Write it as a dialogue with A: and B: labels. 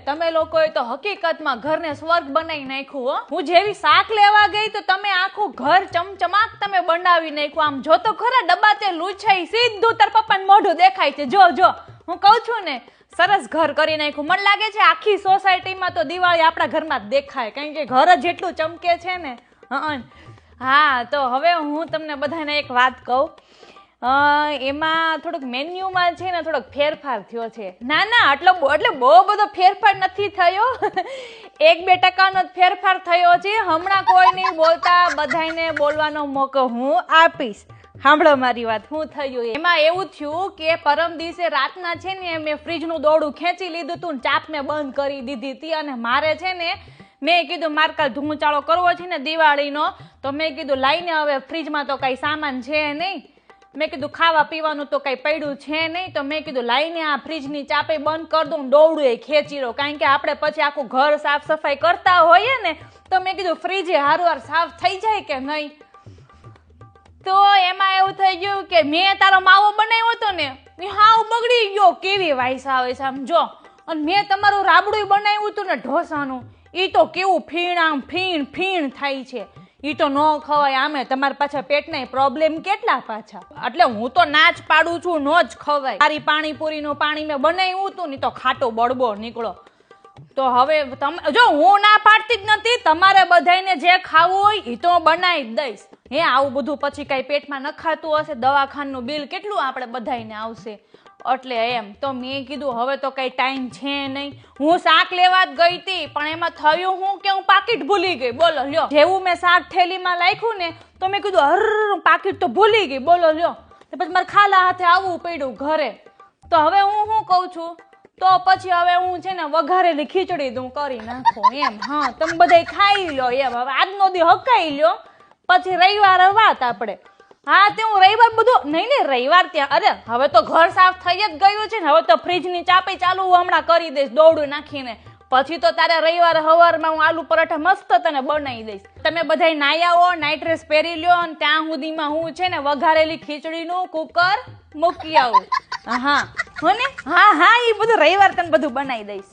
A: તમે લોકોએ તો હકીકતમાં ઘરને સ્વર્ગ બનાવી નાખ્યું હો। હું જેવી શાક લેવા ગઈ તો તમે આખું ઘર ચમચમાક તમે બનાવી નાખ્યું। આમ જો તો ખરા ડબ્બા તે લૂછાઈ સીધું તાર પપ્પાને મોઢું દેખાય છે। જો જો હું કહું છું ને સરસ ઘર કરી નાખ્યું। મને લાગે છે આખી સોસાયટીમાં તો દિવાળી આપણા ઘરમાં જ દેખાય, કારણ કે ઘર જ જેટલું ચમકે છે ને। હા તો હવે હું તમને બધાને એક વાત કહું, એમાં થોડુંક મેન્યુમાં છે ને થોડોક ફેરફાર થયો છે। ના ના એટલે બહુ બધો ફેરફાર નથી થયો, 1-2% જ ફેરફાર થયો છે। હમણાં કોઈ નહીં બોલતા, બધાને બોલવાનો મોકો હું આપીશ। સાંભળો મારી વાત, શું થયું એમાં એવું થયું કે પરમ દિવસે રાતના છે ને મેં ફ્રીજનું દોરડું ખેંચી લીધું હતું ને ચાપને બંધ કરી દીધી હતી, અને મારે છે ને મેં કીધું મારે કાલ ધૂમચાળો કરવો છે ને દિવાળીનો, તો મેં કીધું લાઈને હવે ફ્રીજમાં તો કઈ સામાન છે નહીં, મેં કીધું ખાવા પીવાનું તો કઈ પડ્યું છે નહીં, તો મેં કીધું લાઈને આ ફ્રીજની ચાપે બંધ કરી દઉં, દોરડું એ ખેંચી લો, કારણ કે આપણે પછી આખું ઘર સાફ સફાઈ કરતા હોઈએ ને તો મેં કીધું ફ્રીજે હારવાર સાફ થઈ જાય કે નહીં। તો એમાં એવું થઈ ગયું કે મેં તારો માવો બનાવ્યો હતો ને એ હાવ બગડી ગયો, કેવી વાઈસ આવે છે આમ જો, અને મેં તમારું રાબડું બનાવ્યું હતું ને ઢોસાનું, એ તો કેવું ફીણ આમ ફીણ ફીણ થાય છે, એ તો ન ખવાય। આમે તમારા પાછા પેટના પ્રોબ્લેમ કેટલા પાછા, એટલે હું તો ના જ પાડું છું, નો જ ખવાય। મારી પાણીપુરીનું પાણી મેં બનાવ્યું હતું ને તો ખાટો બળબો નીકળો। તો હવે તમે જો હું ના પાડતી જ નથી, તમારે બધાને જે ખાવું હોય એ તો બનાવી જ દઈશ। હે આવું બધું પછી કઈ પેટમાં નખાતું હશે, દવાખાનું બિલ કેટલું આપણે બધાને આવશે, એટલે એમ તો મેં કીધું હવે તો કઈ ટાઈમ છે નહીં। હું શાક લેવા જ ગઈ હતી પણ એમાં થયું હું કે હું પાકીટ ભૂલી ગઈ, બોલો લ્યો। જેવું મેં શાક થેલીમાં નાખ્યું ને તો મેં કીધું હર પાકીટ તો ભૂલી ગઈ, બોલો લ્યો। તો પછી મારે ખાલા હાથે આવવું પડ્યું ઘરે। તો હવે હું શું કહું છું, તો પછી હવે હું છે ને વઘારેલી ખીચડી દઉં કરી નાખો એમ। હા તમે બધા ખાઈ લો એમ, હવે આજનો દી હકાઈ લ્યો, પછી રવિવારે વાત આપણે। હા તે હું રવિવાર બધું નહીં ને રવિવાર ત્યાં, અરે હવે તો ઘર સાફ થઈ જ ગયું છે ને, હવે તો ફ્રીજની ચાપી ચાલુ હમણાં કરી દઈશ દોરડું નાખીને, પછી તો તારે રવિવારે સવારમાં હું આલુ પરાઠા મસ્ત તને બનાવી દઈશ। તમે બધા નાઈ આવો, નાઈટ ડ્રેસ પહેરી લ્યો, અને ત્યાં સુધીમાં હું છે ને વઘારેલી ખીચડીનું કુકર મૂકી આવું। હા હો ને, હા હા એ બધું રવિવાર તને બધું બનાવી દઈશ।